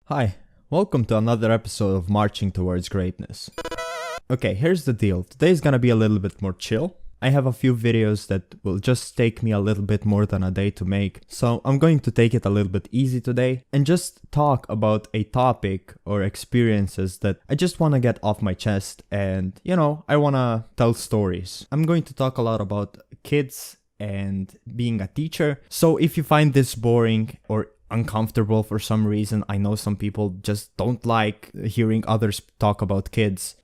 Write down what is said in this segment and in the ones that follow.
Hi, welcome to another episode of Marching Towards Greatness. Okay, here's the deal. Today's gonna be a little bit more chill. I have a few videos that will just take me a little bit more than a day to make, so I'm going to take it a little bit easy today and just talk about a topic or experiences that I just want to get off my chest and, I want to tell stories. I'm going to talk a lot about kids and being a teacher, so if you find this boring or uncomfortable for some reason, I know some people just don't like hearing others talk about kids,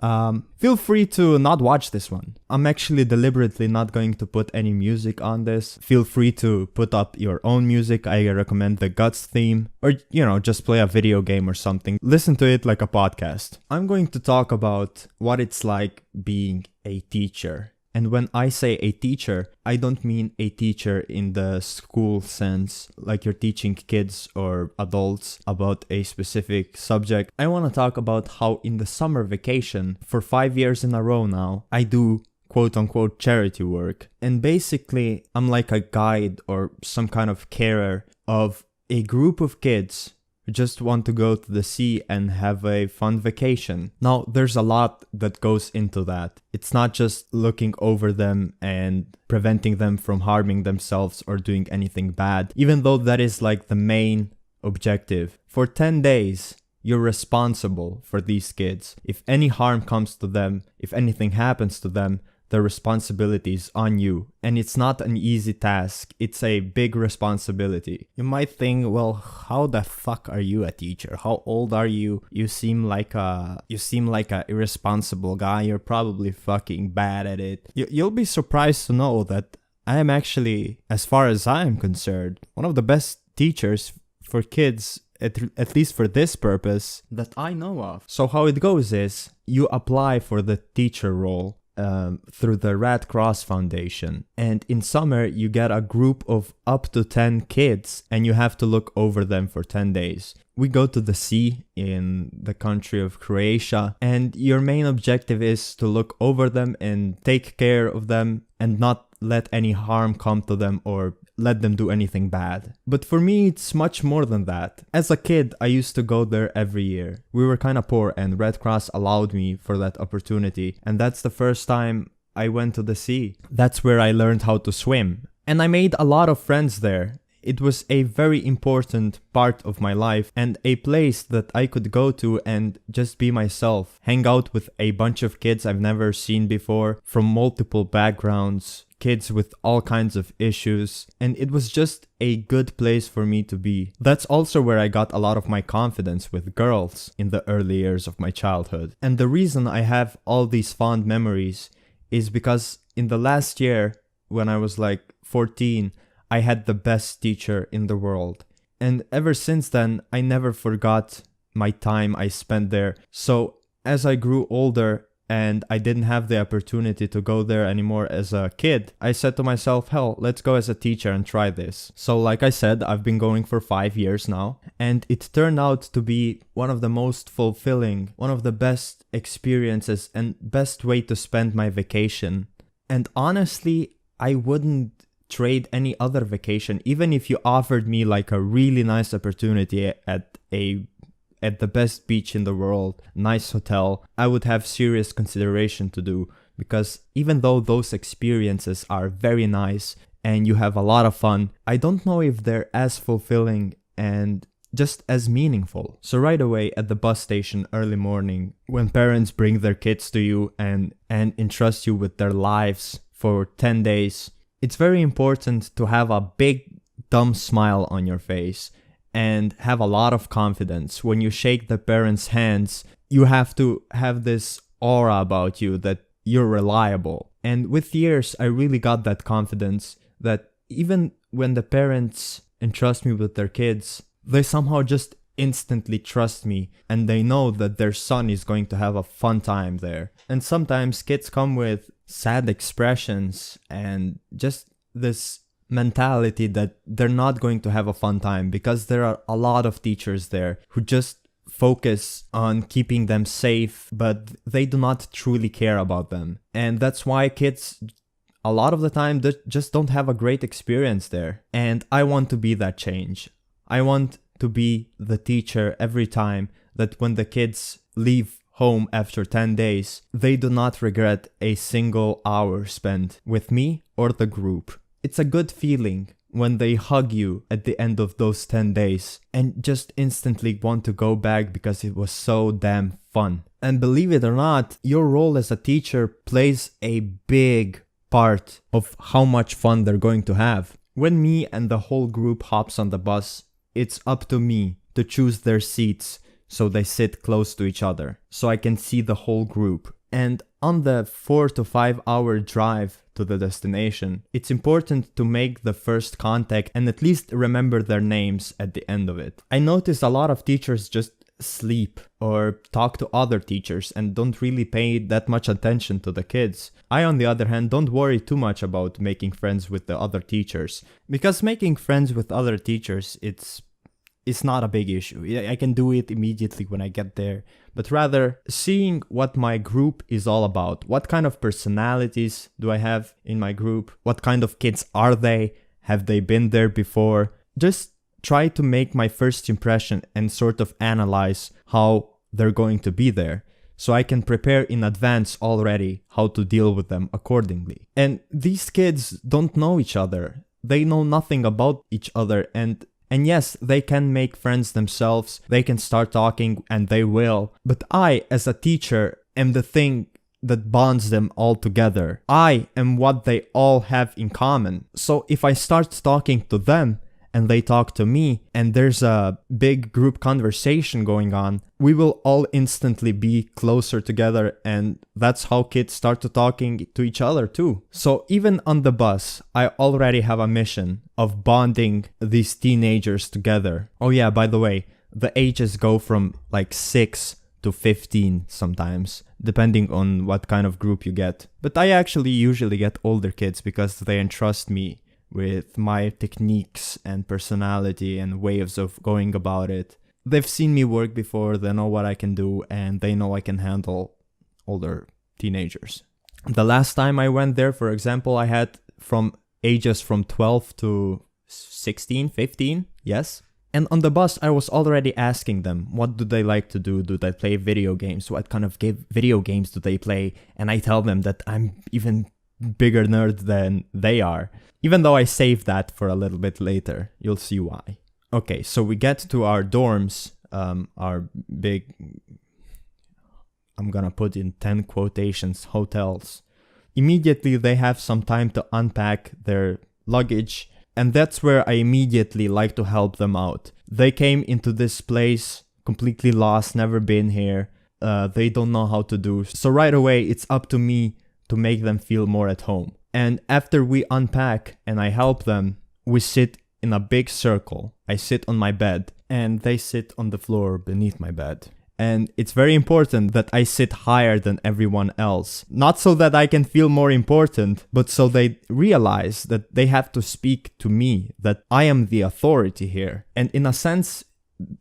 feel free to not watch this one. I'm actually deliberately not going to put any music on this. Feel free to put up your own music. I recommend the Guts theme, or just play a video game or something. Listen to it like a podcast. I'm going to talk about what it's like being a teacher. And when I say a teacher, I don't mean a teacher in the school sense, like you're teaching kids or adults about a specific subject. I want to talk about how in the summer vacation, for 5 years in a row now, I do quote-unquote charity work. And basically, I'm like a guide or some kind of carer of a group of kids who just want to go to the sea and have a fun vacation. Now, there's a lot that goes into that. It's not just looking over them and preventing them from harming themselves or doing anything bad, even though that is like the main objective. For 10 days, you're responsible for these kids. If any harm comes to them, if anything happens to them, the responsibility is on you. And it's not an easy task. It's a big responsibility. You might think, well, how the fuck are you a teacher? How old are you? You seem like a irresponsible guy. You're probably fucking bad at it. You'll be surprised to know that I am actually, as far as I am concerned, one of the best teachers for kids, at least for this purpose, that I know of. So how it goes is, you apply for the teacher role through the Red Cross Foundation, and in summer you get a group of up to 10 kids and you have to look over them for 10 days. We go to the sea in the country of Croatia, and your main objective is to look over them and take care of them and not let any harm come to them or let them do anything bad. But for me, it's much more than that. As a kid, I used to go there every year. We were kind of poor and Red Cross allowed me for that opportunity. And that's the first time I went to the sea. That's where I learned how to swim. And I made a lot of friends there. It was a very important part of my life and a place that I could go to and just be myself. Hang out with a bunch of kids I've never seen before from multiple backgrounds. Kids with all kinds of issues, and it was just a good place for me to be. That's also where I got a lot of my confidence with girls in the early years of my childhood. And the reason I have all these fond memories is because in the last year, when I was like 14, I had the best teacher in the world. And ever since then, I never forgot my time I spent there. So as I grew older, and I didn't have the opportunity to go there anymore as a kid, I said to myself, hell, let's go as a teacher and try this. So like I said, I've been going for 5 years now, and it turned out to be one of the most fulfilling, one of the best experiences and best way to spend my vacation. And honestly, I wouldn't trade any other vacation, even if you offered me like a really nice opportunity at the best beach in the world, nice hotel, I would have serious consideration to do, because even though those experiences are very nice and you have a lot of fun, I don't know if they're as fulfilling and just as meaningful. So right away at the bus station early morning, when parents bring their kids to you and entrust you with their lives for 10 days, it's very important to have a big dumb smile on your face and have a lot of confidence. When you shake the parents' hands, you have to have this aura about you that you're reliable. And with years, I really got that confidence that even when the parents entrust me with their kids, they somehow just instantly trust me and they know that their son is going to have a fun time there. And sometimes kids come with sad expressions and just this mentality that they're not going to have a fun time, because there are a lot of teachers there who just focus on keeping them safe, but they do not truly care about them. And that's why kids a lot of the time just don't have a great experience there. And I want to be that change. I want to be the teacher every time that when the kids leave home after 10 days, they do not regret a single hour spent with me or the group. It's a good feeling when they hug you at the end of those 10 days and just instantly want to go back because it was so damn fun. And believe it or not, your role as a teacher plays a big part of how much fun they're going to have. When me and the whole group hops on the bus, it's up to me to choose their seats so they sit close to each other, so I can see the whole group. And on the 4 to 5 hour drive to the destination, it's important to make the first contact and at least remember their names at the end of it. I notice a lot of teachers just sleep or talk to other teachers and don't really pay that much attention to the kids. I, on the other hand, don't worry too much about making friends with the other teachers, because making friends with other teachers, it's not a big issue. I can do it immediately when I get there, but rather seeing what my group is all about. What kind of personalities do I have in my group? What kind of kids are they? Have they been there before? Just try to make my first impression and sort of analyze how they're going to be there, so I can prepare in advance already how to deal with them accordingly. And these kids don't know each other. They know nothing about each other, and yes, they can make friends themselves, they can start talking, and they will. But I, as a teacher, am the thing that bonds them all together. I am what they all have in common. So if I start talking to them, and they talk to me, and there's a big group conversation going on, we will all instantly be closer together, and that's how kids start to talking to each other too. So even on the bus, I already have a mission of bonding these teenagers together. Oh yeah, by the way, the ages go from like 6 to 15 sometimes, depending on what kind of group you get. But I actually usually get older kids because they entrust me with my techniques and personality and ways of going about it. They've seen me work before, they know what I can do, and they know I can handle older teenagers. The last time I went there, for example, I had from ages from 12 to 16, 15, yes. And on the bus, I was already asking them, what do they like to do? Do they play video games? What kind of video games do they play? And I tell them that I'm even bigger nerd than they are. Even though I saved that for a little bit later, you'll see why. Okay, so we get to our dorms, our big, I'm gonna put in 10 quotations, hotels. Immediately they have some time to unpack their luggage, and that's where I immediately like to help them out. They came into this place completely lost, never been here, they don't know how to do, so right away it's up to me to make them feel more at home. And after we unpack and I help them, we sit in a big circle. I sit on my bed and they sit on the floor beneath my bed. And it's very important that I sit higher than everyone else. Not so that I can feel more important, but so they realize that they have to speak to me, that I am the authority here. And in a sense,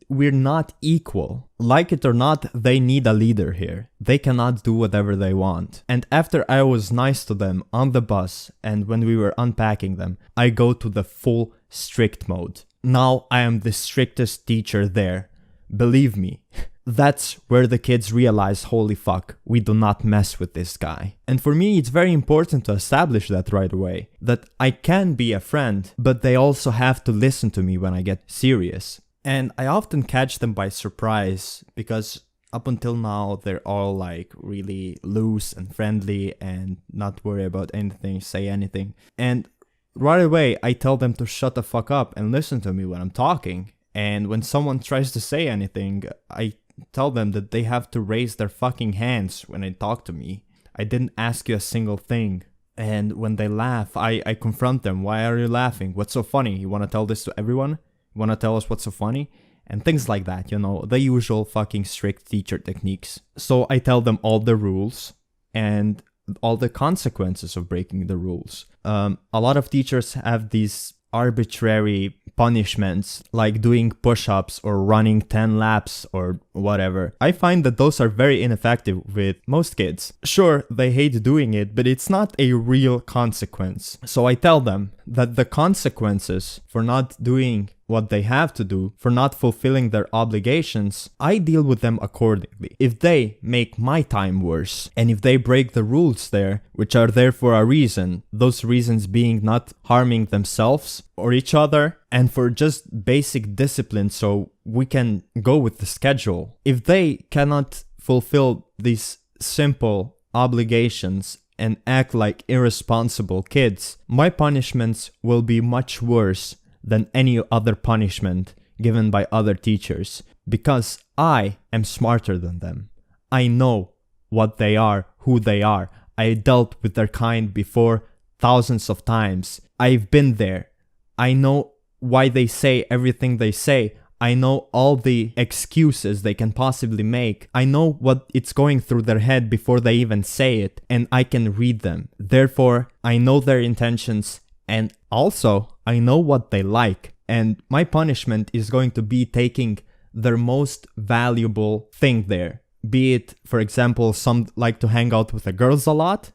we're not equal. Like it or not, they need a leader here. They cannot do whatever they want. And after I was nice to them on the bus and when we were unpacking them, I go to the full strict mode. Now I am the strictest teacher there. Believe me. That's where the kids realize, holy fuck, we do not mess with this guy. And for me, it's very important to establish that right away. That I can be a friend, but they also have to listen to me when I get serious. And I often catch them by surprise because up until now, they're all like really loose and friendly and not worry about anything, say anything. And right away, I tell them to shut the fuck up and listen to me when I'm talking. And when someone tries to say anything, I tell them that they have to raise their fucking hands when they talk to me. I didn't ask you a single thing. And when they laugh, I confront them. Why are you laughing? What's so funny? You want to tell this to everyone? You want to tell us what's so funny? And things like that, you know, the usual fucking strict teacher techniques. So I tell them all the rules and all the consequences of breaking the rules. A lot of teachers have these arbitrary punishments like doing push-ups or running 10 laps or whatever. I find that those are very ineffective with most kids. Sure, they hate doing it, but it's not a real consequence. So I tell them, that the consequences for not doing what they have to do, for not fulfilling their obligations, I deal with them accordingly. If they make my time worse, and if they break the rules there, which are there for a reason, those reasons being not harming themselves or each other, and for just basic discipline so we can go with the schedule. If they cannot fulfill these simple obligations and act like irresponsible kids, my punishments will be much worse than any other punishment given by other teachers, because I am smarter than them. I know what they are, who they are. I dealt with their kind before thousands of times. I've been there. I know why they say everything they say. I know all the excuses they can possibly make. I know what it's going through their head before they even say it, and I can read them. Therefore, I know their intentions, and also I know what they like. And my punishment is going to be taking their most valuable thing there. Be it, for example, some like to hang out with the girls a lot.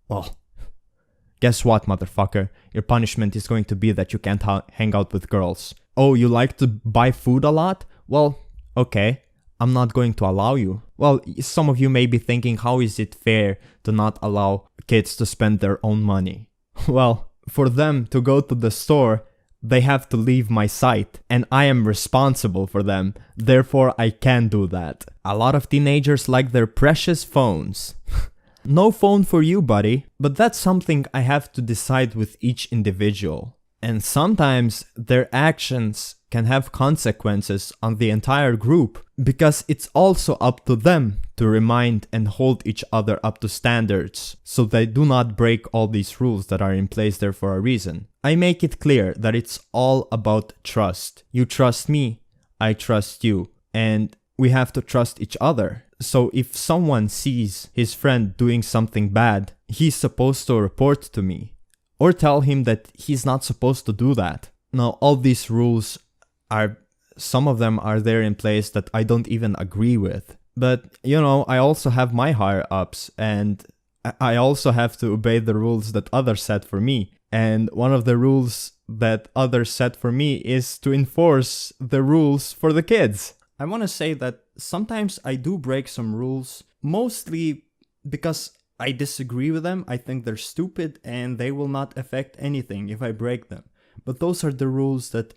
Well, guess what, motherfucker? Your punishment is going to be that you can't hang out with girls. Oh, you like to buy food a lot? Well, okay, I'm not going to allow you. Well, some of you may be thinking, how is it fair to not allow kids to spend their own money? Well, for them to go to the store, they have to leave my site, and I am responsible for them. Therefore, I can do that. A lot of teenagers like their precious phones. No phone for you, buddy. But that's something I have to decide with each individual. And sometimes their actions can have consequences on the entire group, because it's also up to them to remind and hold each other up to standards, so they do not break all these rules that are in place there for a reason. I make it clear that it's all about trust. You trust me, I trust you, and we have to trust each other. So if someone sees his friend doing something bad, he's supposed to report to me, or tell him that he's not supposed to do that. Now, all these rules some of them are there in place that I don't even agree with. But, you know, I also have my higher ups, and I also have to obey the rules that others set for me. And one of the rules that others set for me is to enforce the rules for the kids. I want to say that sometimes I do break some rules, mostly because I disagree with them. I think they're stupid and they will not affect anything if I break them. But those are the rules that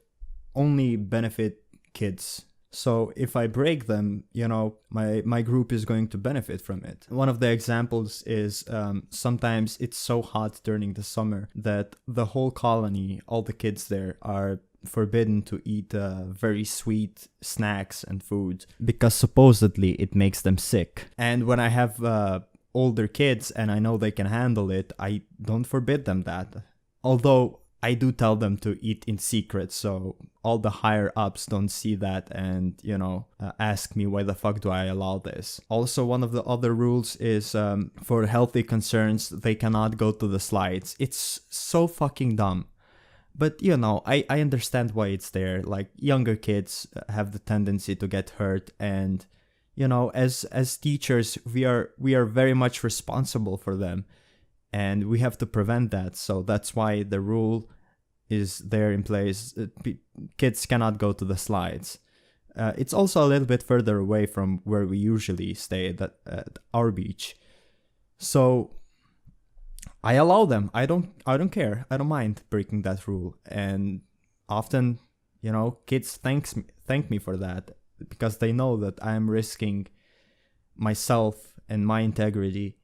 only benefit kids. So if I break them, you know, my group is going to benefit from it. One of the examples is sometimes it's so hot during the summer that the whole colony, all the kids there, are forbidden to eat very sweet snacks and food because supposedly it makes them sick. And when I have older kids and I know they can handle it, I don't forbid them that. Although I do tell them to eat in secret, so all the higher ups don't see that and, you know, ask me why the fuck do I allow this. Also, one of the other rules is for healthy concerns, they cannot go to the slides. It's so fucking dumb. But, you know, I understand why it's there. Like, younger kids have the tendency to get hurt, and, you know, as teachers, we are very much responsible for them. And we have to prevent that. So that's why the rule is there in place. Kids cannot go to the slides. It's also a little bit further away from where we usually stay at our beach. So I allow them. I don't care. I don't mind breaking that rule. And often, you know, kids thank me for that, because they know that I am risking myself and my integrity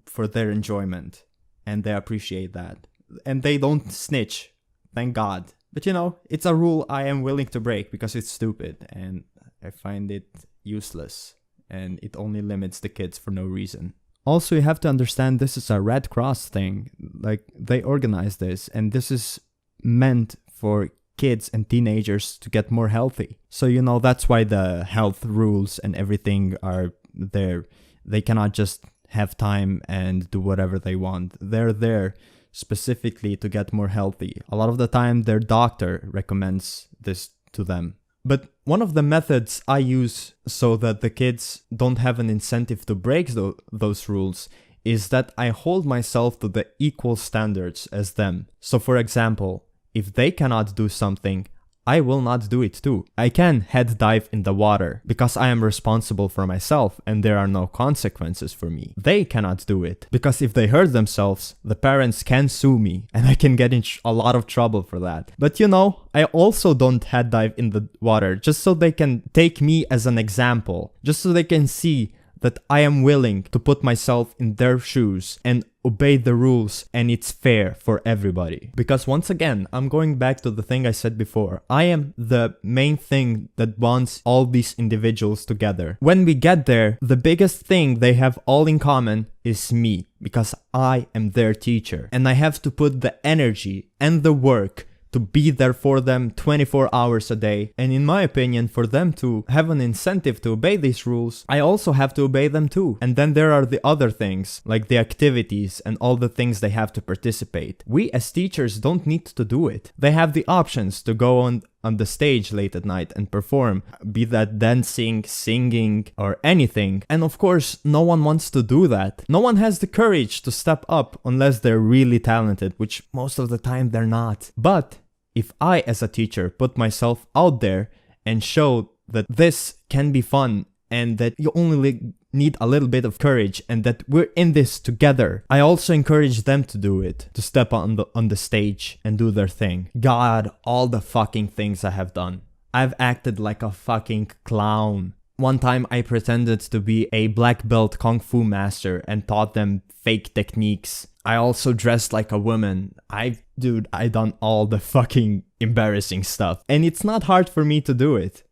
for their enjoyment, and they appreciate that, and they don't snitch, thank God. But you know, it's a rule I am willing to break because it's stupid and I find it useless, and it only limits the kids for no reason. Also, you have to understand this is a Red Cross thing. Like, they organize this, and this is meant for kids and teenagers to get more healthy. So, you know, that's why the health rules and everything are there. They cannot just have time and do whatever they want. They're there specifically to get more healthy. A lot of the time, their doctor recommends this to them. But one of the methods I use so that the kids don't have an incentive to break those rules is that I hold myself to the equal standards as them. So for example, if they cannot do something, I will not do it too. I can head dive in the water because I am responsible for myself and there are no consequences for me. They cannot do it because if they hurt themselves, the parents can sue me and I can get in a lot of trouble for that. But you know, I also don't head dive in the water just so they can take me as an example, just so they can see that I am willing to put myself in their shoes and obey the rules and it's fair for everybody. Because once again, I'm going back to the thing I said before. I am the main thing that bonds all these individuals together. When we get there, the biggest thing they have all in common is me, because I am their teacher and I have to put the energy and the work to be there for them 24 hours a day. And in my opinion, for them to have an incentive to obey these rules, I also have to obey them too. And then there are the other things, like the activities and all the things they have to participate. We as teachers don't need to do it. They have the options to go on the stage late at night and perform, be that dancing, singing, or anything. And of course, no one wants to do that. No one has the courage to step up unless they're really talented, which most of the time they're not. But if I, as a teacher, put myself out there and show that this can be fun and that you only need a little bit of courage and that we're in this together, I also encourage them to do it, to step on the stage and do their thing. God, all the fucking things I have done. I've acted like a fucking clown. One time I pretended to be a black belt kung fu master and taught them fake techniques. I also dressed like a woman. I done all the fucking embarrassing stuff. And it's not hard for me to do it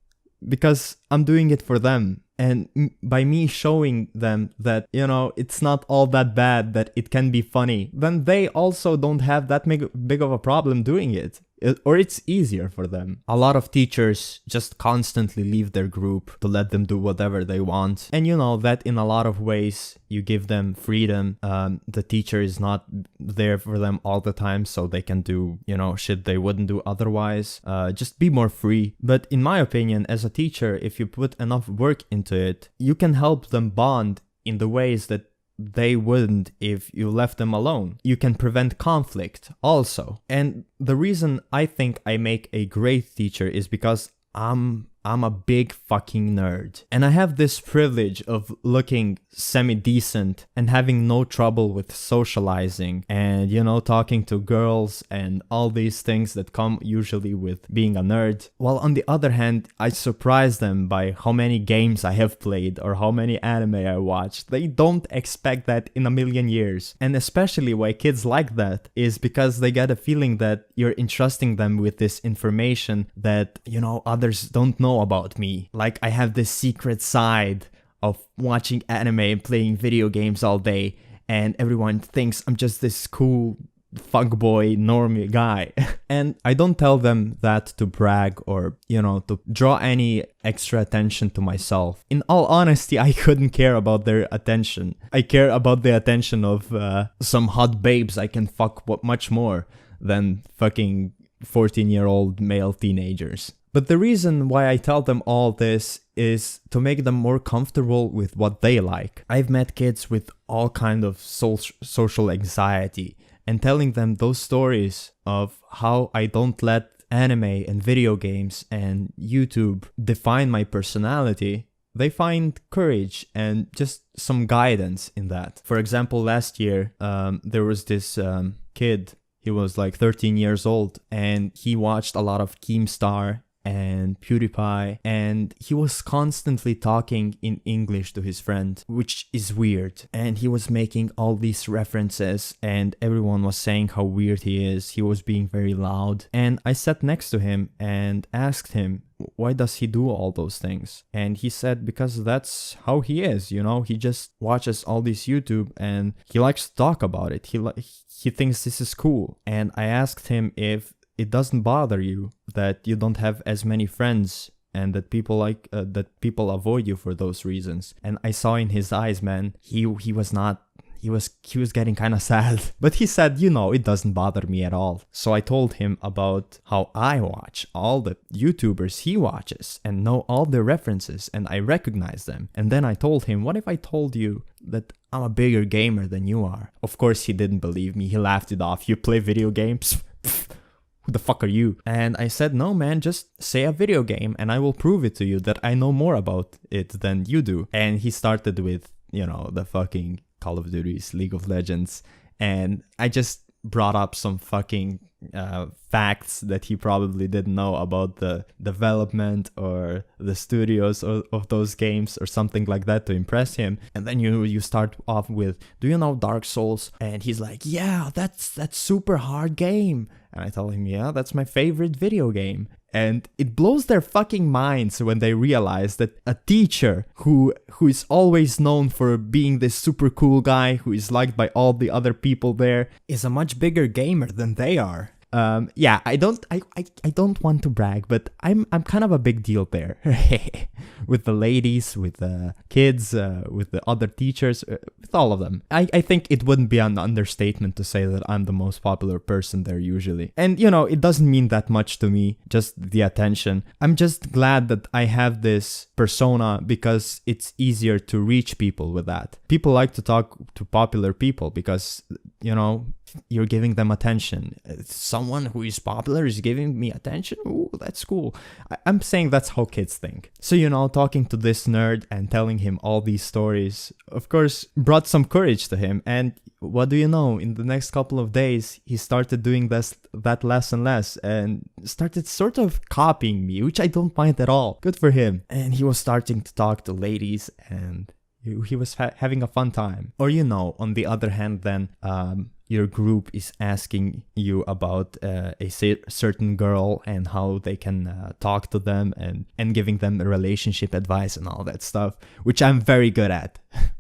because I'm doing it for them. And by me showing them that, you know, it's not all that bad, that it can be funny, then they also don't have that big of a problem doing it. Or it's easier for them. A lot of teachers just constantly leave their group to let them do whatever they want. And you know that in a lot of ways you give them freedom. The teacher is not there for them all the time, so they can do, you know, shit they wouldn't do otherwise. Just be more free. But in my opinion, as a teacher, if you put enough work into it, you can help them bond in the ways that they wouldn't if you left them alone. You can prevent conflict also. And the reason I think I make a great teacher is because I'm a big fucking nerd. And I have this privilege of looking semi-decent and having no trouble with socializing and, you know, talking to girls and all these things that come usually with being a nerd. While on the other hand, I surprise them by how many games I have played or how many anime I watched. They don't expect that in a million years. And especially why kids like that is because they get a feeling that you're entrusting them with this information that, you know, others don't know about me. Like I have this secret side of watching anime and playing video games all day, and everyone thinks I'm just this cool fuckboy normie guy. And I don't tell them that to brag or, you know, to draw any extra attention to myself. In all honesty, I couldn't care about their attention. I care about the attention of some hot babes I can fuck much more than fucking 14-year-old male teenagers. But the reason why I tell them all this is to make them more comfortable with what they like. I've met kids with all kind of social anxiety, and telling them those stories of how I don't let anime and video games and YouTube define my personality, they find courage and just some guidance in that. For example, last year, there was this kid. He was like 13 years old and he watched a lot of Keemstar and PewDiePie, and he was constantly talking in English to his friend, which is weird. And he was making all these references and everyone was saying how weird he is. He was being very loud. And I sat next to him and asked him, why does he do all those things? And he said, because that's how he is, you know, he just watches all this YouTube and he likes to talk about it. He thinks this is cool. And I asked him if it doesn't bother you that you don't have as many friends and that people avoid you for those reasons. And I saw in his eyes, man, he was not he was getting kind of sad. But he said, it doesn't bother me at all. So I told him about how I watch all the YouTubers he watches and know all their references, and I recognize them. And then I told him, what if I told you that I'm a bigger gamer than you are? Of course he didn't believe me. He laughed it off. You play video games? Who the fuck are you? And I said, no man, just say a video game and I will prove it to you that I know more about it than you do. And he started with, the fucking Call of Duty's, League of Legends. And I just brought up some fucking facts that he probably didn't know about the development or the studios of those games or something like that to impress him. And then you start off with, do you know Dark Souls? And he's like, yeah, that's super hard game. And I tell him, yeah, that's my favorite video game. And it blows their fucking minds when they realize that a teacher who is always known for being this super cool guy who is liked by all the other people there is a much bigger gamer than they are. Yeah, I don't want to brag, but I'm kind of a big deal there. With the ladies, with the kids, with the other teachers, with all of them. I think it wouldn't be an understatement to say that I'm the most popular person there usually. And it doesn't mean that much to me, just the attention. I'm just glad that I have this persona because it's easier to reach people with that. People like to talk to popular people because, you're giving them attention. Someone who is popular is giving me attention? Ooh, that's cool. I'm saying that's how kids think. So, talking to this nerd and telling him all these stories, of course, brought some courage to him. And what do you know? In the next couple of days, he started doing that less and less and started sort of copying me, which I don't mind at all. Good for him. And he was starting to talk to ladies and he was having a fun time. Or, on the other hand, then, your group is asking you about a certain girl and how they can talk to them and giving them relationship advice and all that stuff, which I'm very good at.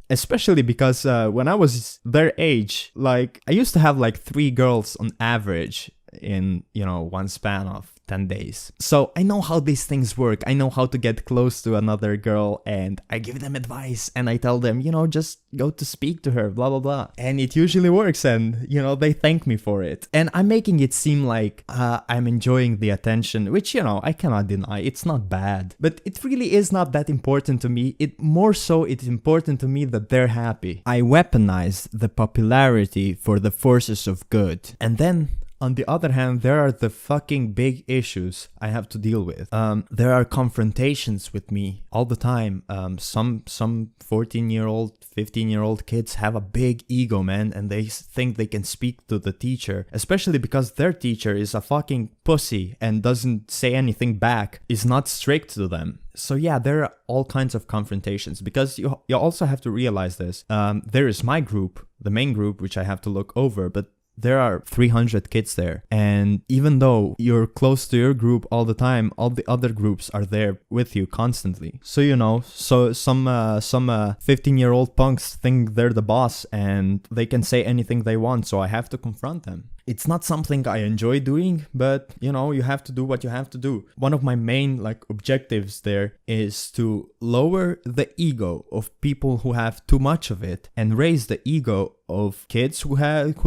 Especially because when I was their age, I used to have 3 girls on average in, one span of 10 days. So I know how these things work. I know how to get close to another girl and I give them advice and I tell them, just go to speak to her, blah, blah, blah. And it usually works and, they thank me for it. And I'm making it seem like I'm enjoying the attention, which, I cannot deny. It's not bad. But it really is not that important to me. It's important to me that they're happy. I weaponize the popularity for the forces of good. And then on the other hand, there are the fucking big issues I have to deal with. There are confrontations with me all the time. Some 14-year-old, 15-year-old kids have a big ego, man, and they think they can speak to the teacher, especially because their teacher is a fucking pussy and doesn't say anything back, is not strict to them. So yeah, there are all kinds of confrontations because you also have to realize this. There is my group, the main group, which I have to look over, but there are 300 kids there. And even though you're close to your group all the time, all the other groups are there with you constantly. So, so some 15-year-old punks think they're the boss and they can say anything they want. So I have to confront them. It's not something I enjoy doing, but you have to do what you have to do. One of my main objectives there is to lower the ego of people who have too much of it and raise the ego of kids who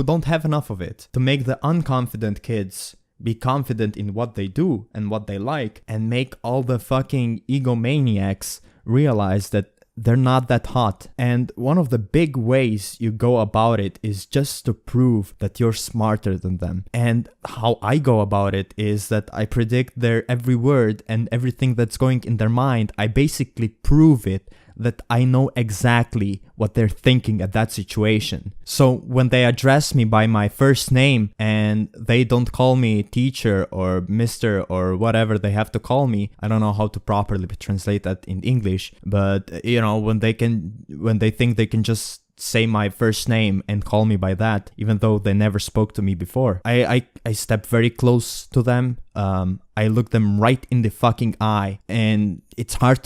don't have enough of it. To make the unconfident kids be confident in what they do and what they like, and make all the fucking egomaniacs realize that they're not that hot. And one of the big ways you go about it is just to prove that you're smarter than them. And how I go about it is that I predict their every word and everything that's going in their mind. I basically prove it that I know exactly what they're thinking at that situation. So when they address me by my first name and they don't call me teacher or mister or whatever they have to call me, I don't know how to properly translate that in English, but when they think they can just say my first name and call me by that, even though they never spoke to me before. I step very close to them. I look them right in the fucking eye, and it's hard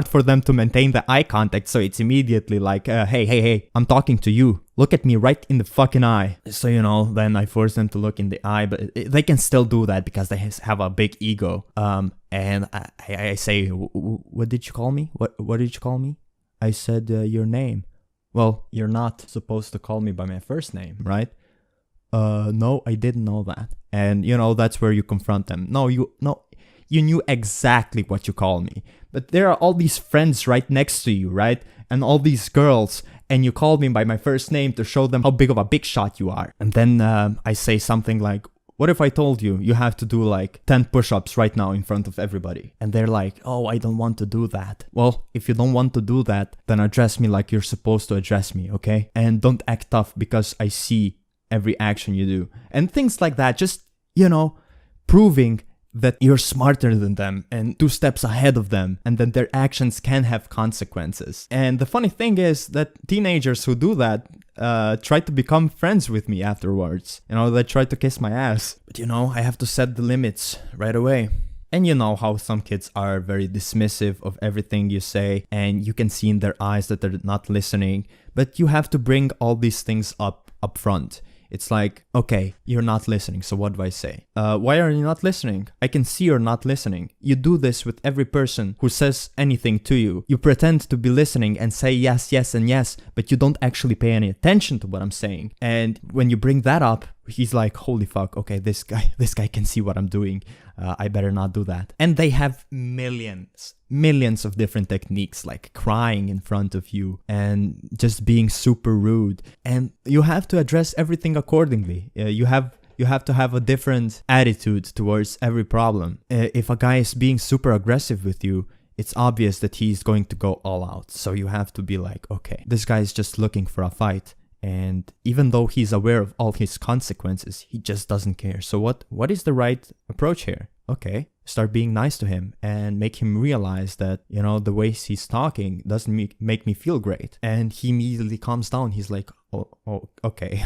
for them to maintain the eye contact, so it's immediately like, hey, I'm talking to you. Look at me right in the fucking eye. So, then I force them to look in the eye, but they can still do that because they have a big ego. And I say, what did you call me? What did you call me? I said your name. Well, you're not supposed to call me by my first name, right? No, I didn't know that. And, that's where you confront them. No, you knew exactly what you call me. But there are all these friends right next to you, right? And all these girls, and you called me by my first name to show them how big of a big shot you are. And then I say something like, what if I told you you have to do like 10 push-ups right now in front of everybody? And they're like, oh, I don't want to do that. Well, if you don't want to do that, then address me like you're supposed to address me, okay? And don't act tough because I see every action you do. And things like that, just, proving that you're smarter than them and 2 steps ahead of them, and that their actions can have consequences. And the funny thing is that teenagers who do that try to become friends with me afterwards. They try to kiss my ass. But I have to set the limits right away. And you know how some kids are very dismissive of everything you say, and you can see in their eyes that they're not listening. But you have to bring all these things up front. It's like, okay, you're not listening, so what do I say? Why are you not listening? I can see you're not listening. You do this with every person who says anything to you. You pretend to be listening and say yes, yes, and yes, but you don't actually pay any attention to what I'm saying. And when you bring that up, he's like, holy fuck, okay, this guy can see what I'm doing. I better not do that. And they have millions of different techniques, like crying in front of you and just being super rude. And you have to address everything accordingly. You have to have a different attitude towards every problem. If a guy is being super aggressive with you, it's obvious that he's going to go all out. So you have to be like, okay, this guy is just looking for a fight. And even though he's aware of all his consequences, he just doesn't care. So what is the right approach here? Okay, start being nice to him and make him realize that, the way he's talking doesn't make me feel great. And he immediately calms down. He's like, oh okay,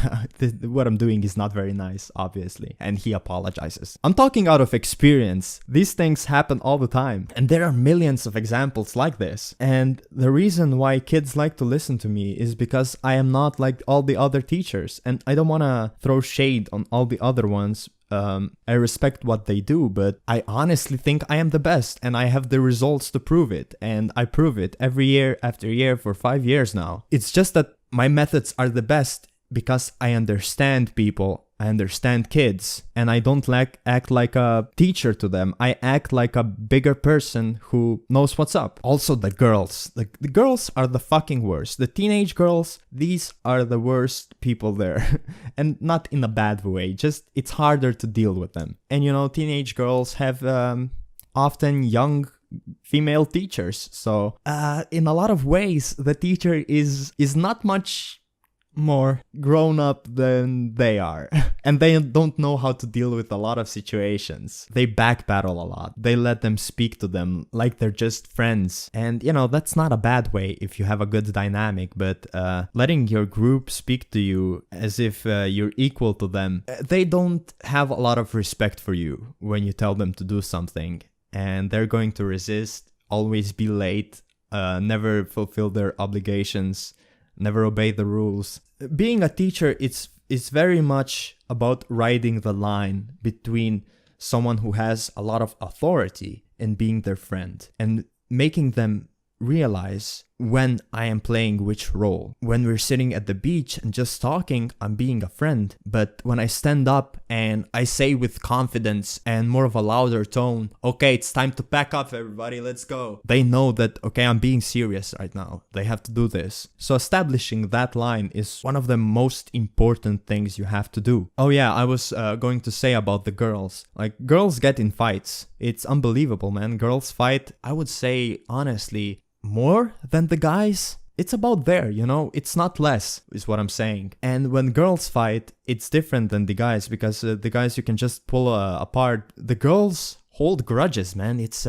what I'm doing is not very nice, obviously. And he apologizes. I'm talking out of experience. These things happen all the time. And there are millions of examples like this. And the reason why kids like to listen to me is because I am not like all the other teachers. And I don't want to throw shade on all the other ones. I respect what they do, but I honestly think I am the best, and I have the results to prove it, and I prove it every year after year for 5 years now. It's just that my methods are the best because I understand people, I understand kids, and I don't act like a teacher to them. I act like a bigger person who knows what's up. Also the girls. The girls are the fucking worst. The teenage girls, these are the worst people there. And not in a bad way, just it's harder to deal with them. And teenage girls have often young female teachers. So in a lot of ways, the teacher is not much more grown up than they are. And they don't know how to deal with a lot of situations. They backpedal a lot. They let them speak to them like they're just friends. And that's not a bad way if you have a good dynamic, but letting your group speak to you as if you're equal to them, they don't have a lot of respect for you when you tell them to do something. And they're going to resist, always be late, never fulfill their obligations, never obey the rules. Being a teacher, it's very much about riding the line between someone who has a lot of authority and being their friend, and making them realize when I am playing which role. When we're sitting at the beach and just talking, I'm being a friend. But when I stand up and I say with confidence and more of a louder tone, okay, it's time to pack up, everybody, let's go. They know that, okay, I'm being serious right now. They have to do this. So establishing that line is one of the most important things you have to do. Oh yeah, I was going to say about the girls. Like, girls get in fights. It's unbelievable, man. Girls fight, I would say, honestly, more than the guys. It's about there, it's not less, is what I'm saying. And when girls fight, it's different than the guys, because the guys you can just pull apart. The girls hold grudges, man. It's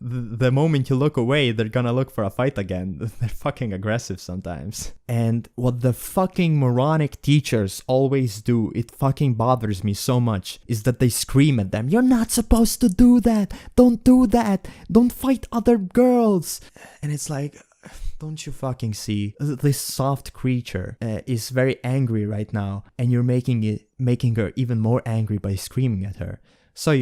the moment you look away, they're gonna look for a fight again. They're fucking aggressive sometimes. And what the fucking moronic teachers always do, it fucking bothers me so much, is that they scream at them, "You're not supposed to do that! Don't do that! Don't fight other girls!" And it's like, don't you fucking see? This soft creature is very angry right now, and you're making her even more angry by screaming at her. So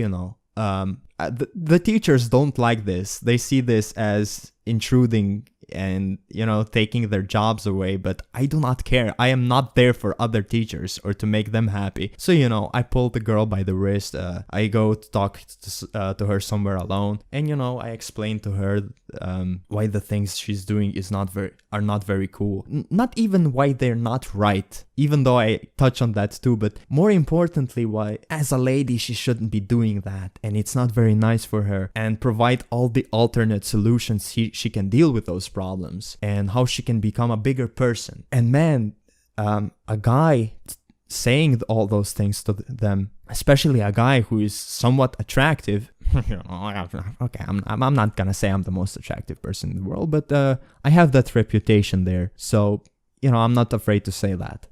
the teachers don't like this. They see this as intruding and, you know, taking their jobs away, but I do not care. I am not there for other teachers or to make them happy. So, you know, I pull the girl by the wrist. I go to talk to her somewhere alone, and, you know, I explain to her why the things she's doing are not very cool. Not even why they're not right, even though I touch on that too, but more importantly, why as a lady she shouldn't be doing that, and it's not very nice for her, and provide all the alternate solutions she can deal with those problems, and how she can become a bigger person. And man, a guy saying all those things to them, especially a guy who is somewhat attractive. Okay, I'm not gonna say I'm the most attractive person in the world, but I have that reputation there, so, you know, I'm not afraid to say that.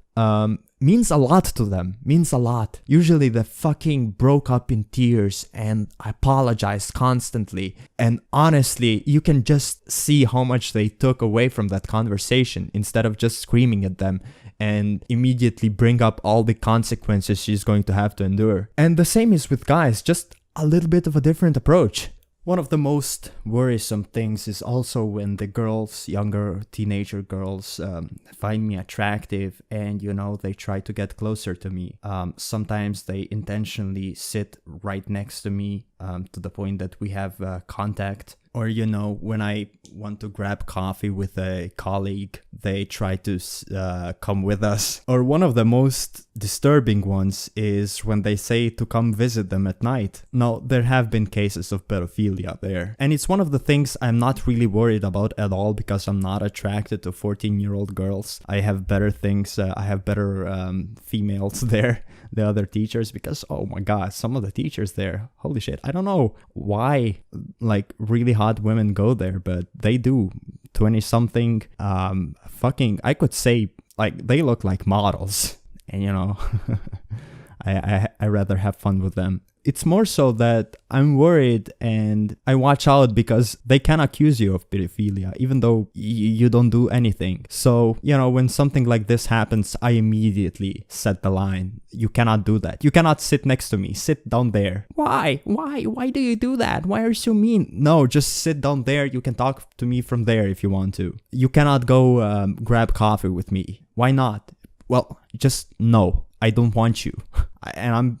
Means a lot to them, means a lot. Usually they fucking broke up in tears and apologized constantly. And honestly, you can just see how much they took away from that conversation instead of just screaming at them and immediately bring up all the consequences she's going to have to endure. And the same is with guys, just a little bit of a different approach. One of the most worrisome things is also when the girls, younger teenager girls, find me attractive and, you know, they try to get closer to me. Sometimes they intentionally sit right next to me to the point that we have contact. Or, you know, when I want to grab coffee with a colleague, they try to come with us. Or one of the most disturbing ones is when they say to come visit them at night. Now, there have been cases of pedophilia there. And it's one of the things I'm not really worried about at all, because I'm not attracted to 14-year-old girls. I have better things. I have better females there, the other teachers, because, oh my God, some of the teachers there, holy shit. I don't know why, like, really hot women go there, but they do. 20-something, fucking, I could say, like, they look like models. And, you know, I rather have fun with them. It's more so that I'm worried and I watch out because they can accuse you of pedophilia, even though you don't do anything. So, you know, when something like this happens, I immediately set the line. You cannot do that. You cannot sit next to me. Sit down there. Why? Why do you do that? Why are you so mean? No, just sit down there. You can talk to me from there if you want to. You cannot go grab coffee with me. Why not? Well, just no. I don't want you. And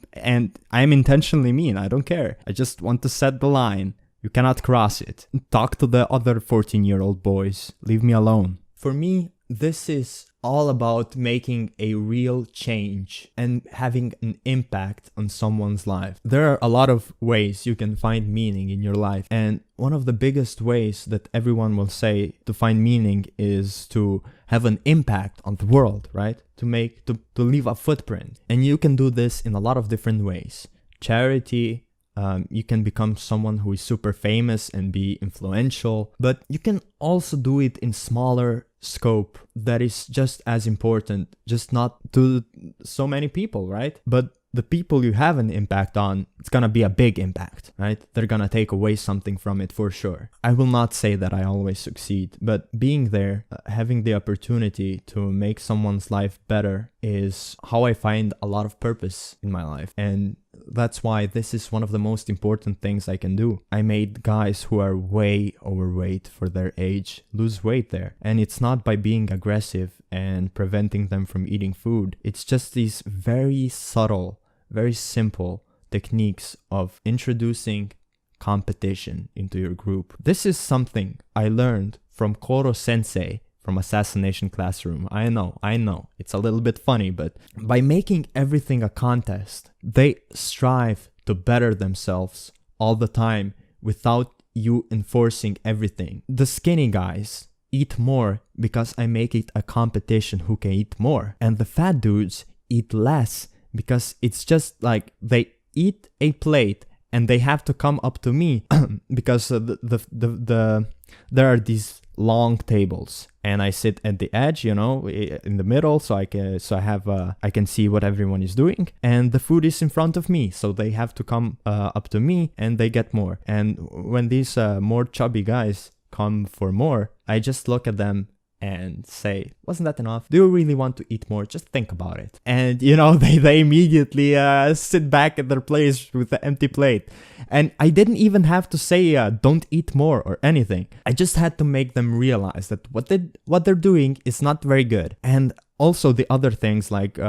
I'm intentionally mean. I don't care. I just want to set the line. You cannot cross it. Talk to the other 14-year-old boys. Leave me alone. For me, this is all about making a real change and having an impact on someone's life. There are a lot of ways you can find meaning in your life, and one of the biggest ways that everyone will say to find meaning is to have an impact on the world, right? To leave a footprint. And you can do this in a lot of different ways. Charity, you can become someone who is super famous and be influential, but you can also do it in smaller scope that is just as important, just not to so many people, right? But the people you have an impact on, it's gonna be a big impact, right? They're gonna take away something from it for sure. I will not say that I always succeed, but being there, having the opportunity to make someone's life better is how I find a lot of purpose in my life. And that's why this is one of the most important things I can do. I made guys who are way overweight for their age lose weight there. And it's not by being aggressive and preventing them from eating food. It's just these very subtle, very simple techniques of introducing competition into your group. This is something I learned from Koro Sensei from Assassination Classroom. I know, it's a little bit funny, but by making everything a contest, they strive to better themselves all the time without you enforcing everything. The skinny guys eat more because I make it a competition who can eat more. And the fat dudes eat less because it's just like they eat a plate and they have to come up to me because there are these long tables and I sit at the edge, you know, in the middle, so I can see what everyone is doing, and the food is in front of me, so they have to come up to me and they get more. And when these more chubby guys come for more, I just look at them and say, wasn't that enough? Do you really want to eat more? Just think about it. And, you know, they immediately sit back at their place with the empty plate. And I didn't even have to say, don't eat more or anything. I just had to make them realize that what they're doing is not very good. And also the other things like,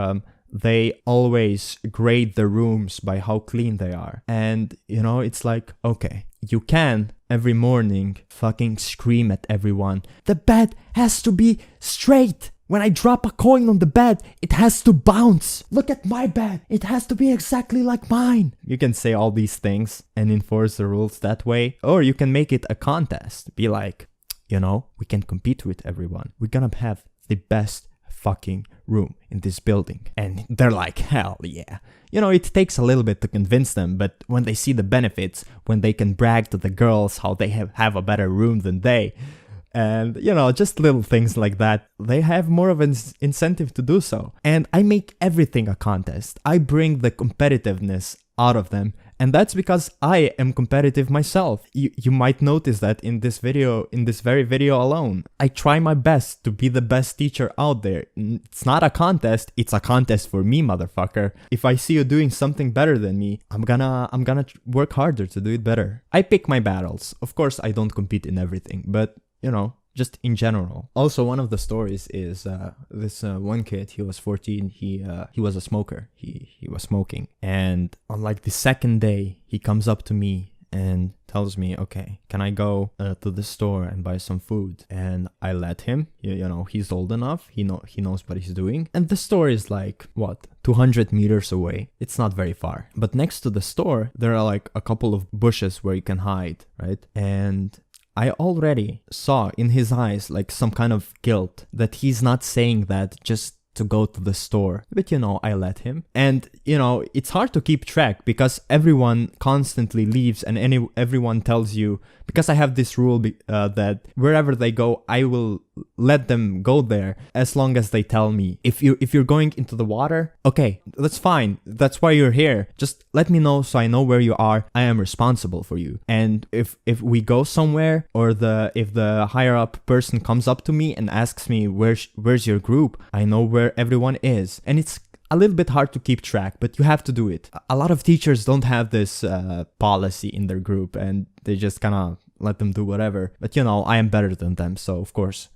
they always grade the rooms by how clean they are. And, you know, it's like, okay, you can every morning fucking scream at everyone, the bed has to be straight. When I drop a coin on the bed, it has to bounce. Look at my bed. It has to be exactly like mine. You can say all these things and enforce the rules that way. Or you can make it a contest. Be like, you know, we can compete with everyone. We're gonna have the best fucking room in this building. And they're like, hell yeah. You know, it takes a little bit to convince them, but when they see the benefits, when they can brag to the girls how they have a better room than they, and, you know, just little things like that, they have more of an incentive to do so. And I make everything a contest. I bring the competitiveness out of them. And that's because I am competitive myself. You might notice that in this video, in this very video alone, I try my best to be the best teacher out there. It's not a contest, it's a contest for me, motherfucker. If I see you doing something better than me, I'm gonna work harder to do it better. I pick my battles. Of course, I don't compete in everything, but, you know, just in general. Also, one of the stories is this one kid, he was 14, he was a smoker, he was smoking, and on like the second day, he comes up to me and tells me, okay, can I go to the store and buy some food? And I let him. You know, he's old enough, he knows what he's doing, and the store is like, what, 200 meters away. It's not very far, but next to the store there are like a couple of bushes where you can hide, right? And I already saw in his eyes like some kind of guilt that he's not saying that just to go to the store. But, you know, I let him. And, you know, it's hard to keep track because everyone constantly leaves and everyone tells you, because I have this rule that wherever they go, I will let them go there as long as they tell me. If you're going into the water, okay, that's fine. That's why you're here. Just let me know so I know where you are. I am responsible for you. And if we go somewhere, or if the higher up person comes up to me and asks me where's your group, I know where everyone is. And it's a little bit hard to keep track, but you have to do it. A lot of teachers don't have this policy in their group, and they just kind of let them do whatever. But, you know, I am better than them, so of course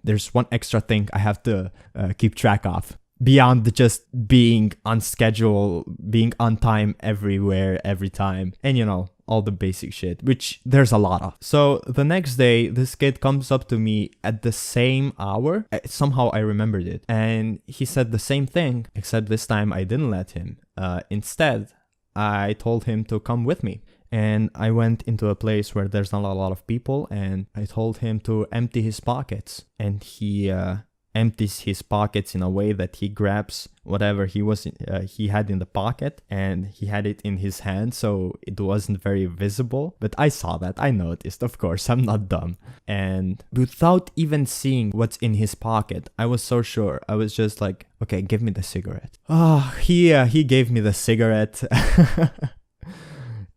there's one extra thing I have to keep track of beyond just being on schedule, being on time everywhere, every time, and, you know, all the basic shit, which there's a lot of. So the next day, this kid comes up to me at the same hour. Somehow I remembered it. And he said the same thing, except this time I didn't let him. Instead, I told him to come with me. And I went into a place where there's not a lot of people, and I told him to empty his pockets. And he empties his pockets in a way that he grabs whatever he had in the pocket, and he had it in his hand, so it wasn't very visible. But I saw that, I noticed, of course, I'm not dumb. And without even seeing what's in his pocket, I was so sure. I was just like, okay, give me the cigarette. He gave me the cigarette.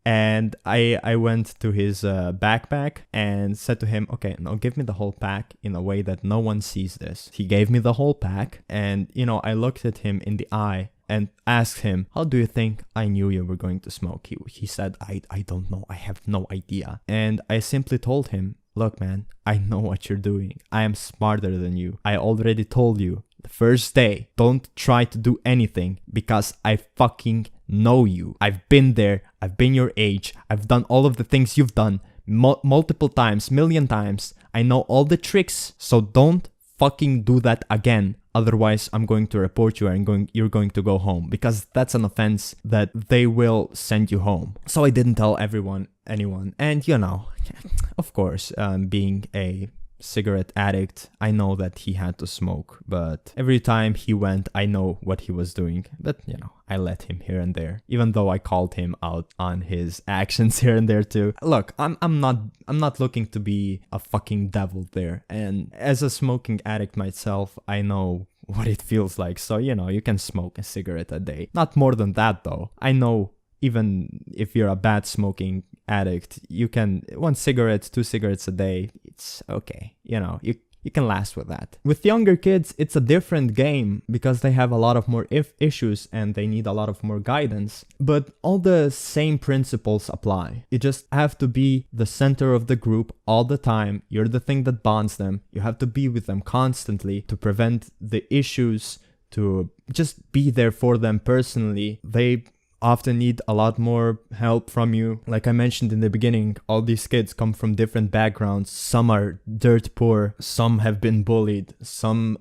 And I went to his backpack and said to him, okay, now give me the whole pack in a way that no one sees this. He gave me the whole pack, and, you know, I looked at him in the eye and asked him, how do you think I knew you were going to smoke? He said, I don't know. I have no idea. And I simply told him, look, man, I know what you're doing. I am smarter than you. I already told you the first day, don't try to do anything because I fucking know you. I've been there. I've been your age. I've done all of the things you've done multiple times, million times. I know all the tricks, so don't fucking do that again. Otherwise, I'm going to report you and you're going to go home, because that's an offense that they will send you home. So I didn't tell anyone. And, you know, of course, being a cigarette addict, I know that he had to smoke, but every time he went, I know what he was doing. But, you know, I let him here and there, even though I called him out on his actions here and there too. Look, I'm not looking to be a fucking devil there, and as a smoking addict myself, I know what it feels like. So, you know, you can smoke a cigarette a day, not more than that though. I know even if you're a bad smoking addict, you can 1 cigarette, 2 cigarettes a day, it's okay. You know, you you can last with that. With younger kids, it's a different game because they have a lot of more issues and they need a lot of more guidance. But all the same principles apply. You just have to be the center of the group all the time. You're the thing that bonds them. You have to be with them constantly to prevent the issues, to just be there for them personally. They often need a lot more help from you. Like I mentioned in the beginning, all these kids come from different backgrounds. Some are dirt poor, some have been bullied, some,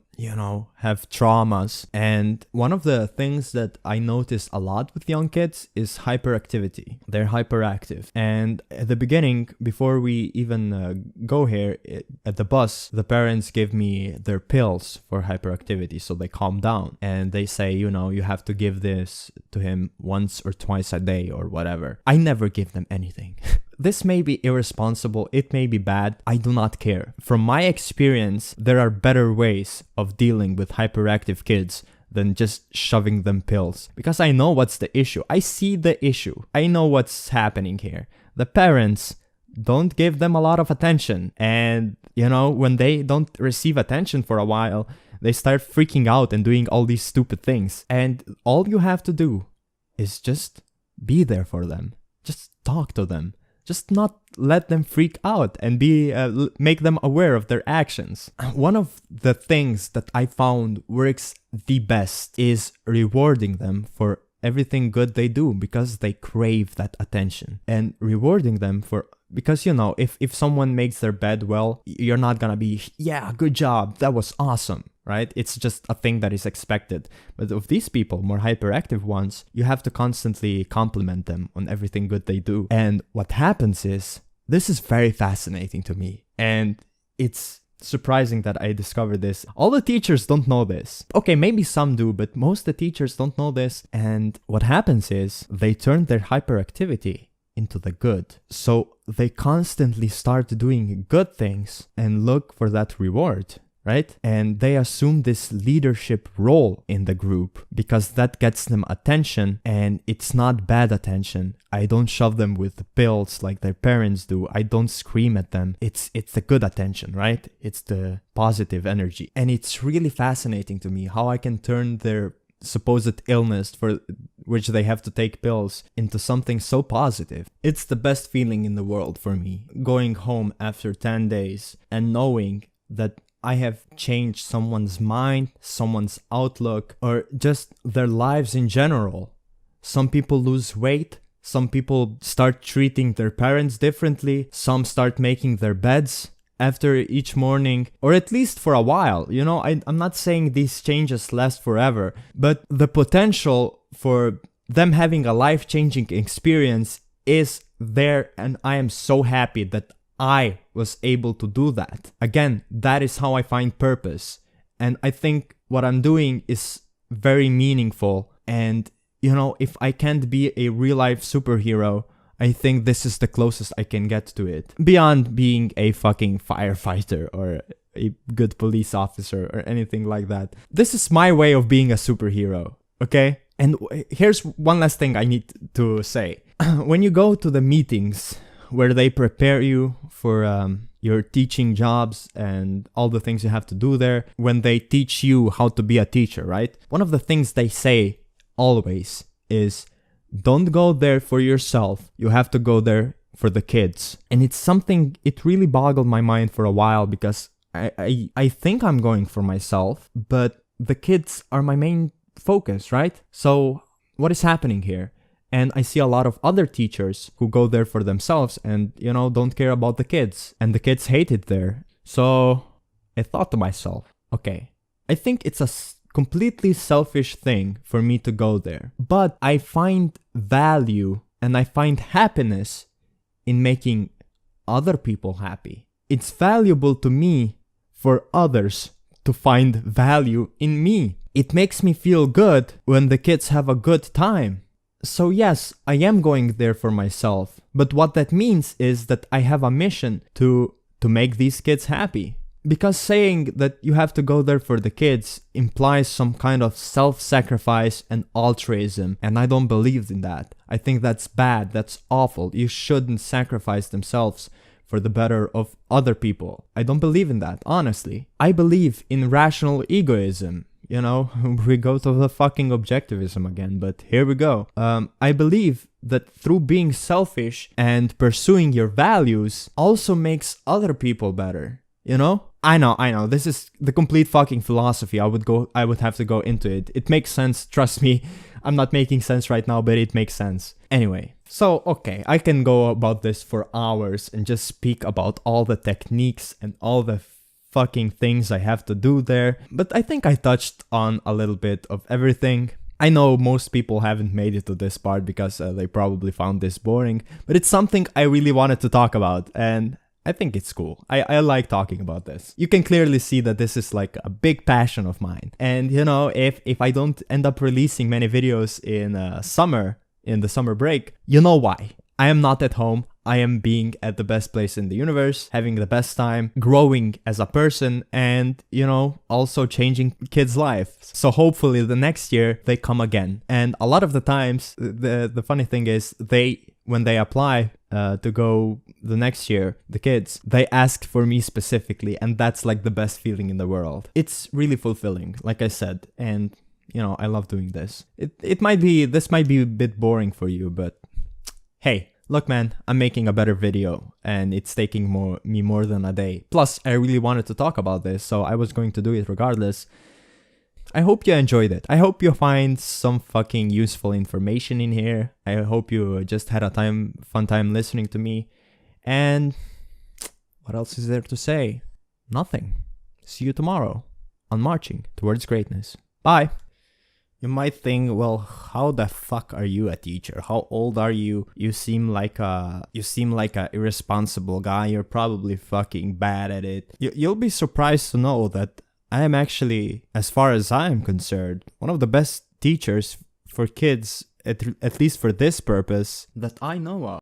have traumas. And one of the things that I notice a lot with young kids is hyperactivity. They're hyperactive. And at the beginning, before we even go here, at the bus, the parents give me their pills for hyperactivity so they calm down. And they say, you have to give this to him once or twice a day or whatever. I never give them anything. This may be irresponsible, it may be bad, I do not care. From my experience, there are better ways of dealing with hyperactive kids than just shoving them pills. Because I know what's the issue. I see the issue. I know what's happening here. The parents don't give them a lot of attention. And, when they don't receive attention for a while, they start freaking out and doing all these stupid things. And all you have to do is just be there for them. Just talk to them. Just not let them freak out and make them aware of their actions. One of the things that I found works the best is rewarding them for everything good they do because they crave that attention. And rewarding them because if someone makes their bed well, you're not gonna be, yeah, good job, that was awesome. Right? It's just a thing that is expected. But of these people, more hyperactive ones, you have to constantly compliment them on everything good they do. And what happens is, this is very fascinating to me. And it's surprising that I discovered this. All the teachers don't know this. Okay, maybe some do, but most of the teachers don't know this. And what happens is, they turn their hyperactivity into the good. So they constantly start doing good things and look for that reward. Right? And they assume this leadership role in the group because that gets them attention, and it's not bad attention. I don't shove them with pills like their parents do. I don't scream at them. It's the good attention, right? It's the positive energy. And it's really fascinating to me how I can turn their supposed illness for which they have to take pills into something so positive. It's the best feeling in the world for me. Going home after 10 days and knowing that I have changed someone's mind, someone's outlook, or just their lives in general. Some people lose weight. Some people start treating their parents differently. Some start making their beds after each morning, or at least for a while. I'm not saying these changes last forever, but the potential for them having a life-changing experience is there, and I am so happy that I was able to do that. Again, that is how I find purpose. And I think what I'm doing is very meaningful. And, if I can't be a real life superhero, I think this is the closest I can get to it. Beyond being a fucking firefighter or a good police officer or anything like that. This is my way of being a superhero, okay? And here's one last thing I need to say. When you go to the meetings where they prepare you for your teaching jobs and all the things you have to do there, when they teach you how to be a teacher, right? One of the things they say always is, don't go there for yourself. You have to go there for the kids. And it's something, it really boggled my mind for a while because I think I'm going for myself, but the kids are my main focus, right? So what is happening here? And I see a lot of other teachers who go there for themselves and, don't care about the kids. And the kids hate it there. So I thought to myself, okay, I think it's a completely selfish thing for me to go there. But I find value and I find happiness in making other people happy. It's valuable to me for others to find value in me. It makes me feel good when the kids have a good time. So yes, I am going there for myself, but what that means is that I have a mission to make these kids happy. Because saying that you have to go there for the kids implies some kind of self-sacrifice and altruism, and I don't believe in that. I think that's bad, that's awful. You shouldn't sacrifice themselves for the better of other people. I don't believe in that, honestly. I believe in rational egoism. You know, we go to the fucking objectivism again, but here we go. I believe that through being selfish and pursuing your values also makes other people better. You know? I know. This is the complete fucking philosophy. I would have to go into it. It makes sense. Trust me. I'm not making sense right now, but it makes sense. Anyway, so, okay, I can go about this for hours and just speak about all the techniques and all the fucking things I have to do there. But I think I touched on a little bit of everything. I know most people haven't made it to this part because they probably found this boring, but it's something I really wanted to talk about, and I think it's cool. I like talking about this. You can clearly see that this is like a big passion of mine. And you know, if I don't end up releasing many videos in the summer break, you know why. I am not at home. I am being at the best place in the universe, having the best time, growing as a person, and, you know, also changing kids' lives. So hopefully the next year they come again. And a lot of the times, the funny thing is, when they apply to go the next year, the kids, they ask for me specifically, and that's like the best feeling in the world. It's really fulfilling, like I said, and, you know, I love doing this. This might be a bit boring for you, but hey, look man, I'm making a better video and it's taking me more than a day. Plus, I really wanted to talk about this, so I was going to do it regardless. I hope you enjoyed it. I hope you find some fucking useful information in here. I hope you just had a fun time listening to me. And what else is there to say? Nothing. See you tomorrow on Marching Towards Greatness. Bye. You might think, well, how the fuck are you a teacher? How old are you? You seem like a irresponsible guy. You're probably fucking bad at it. You'll be surprised to know that I am actually, as far as I am concerned, one of the best teachers for kids, at least for this purpose, that I know of.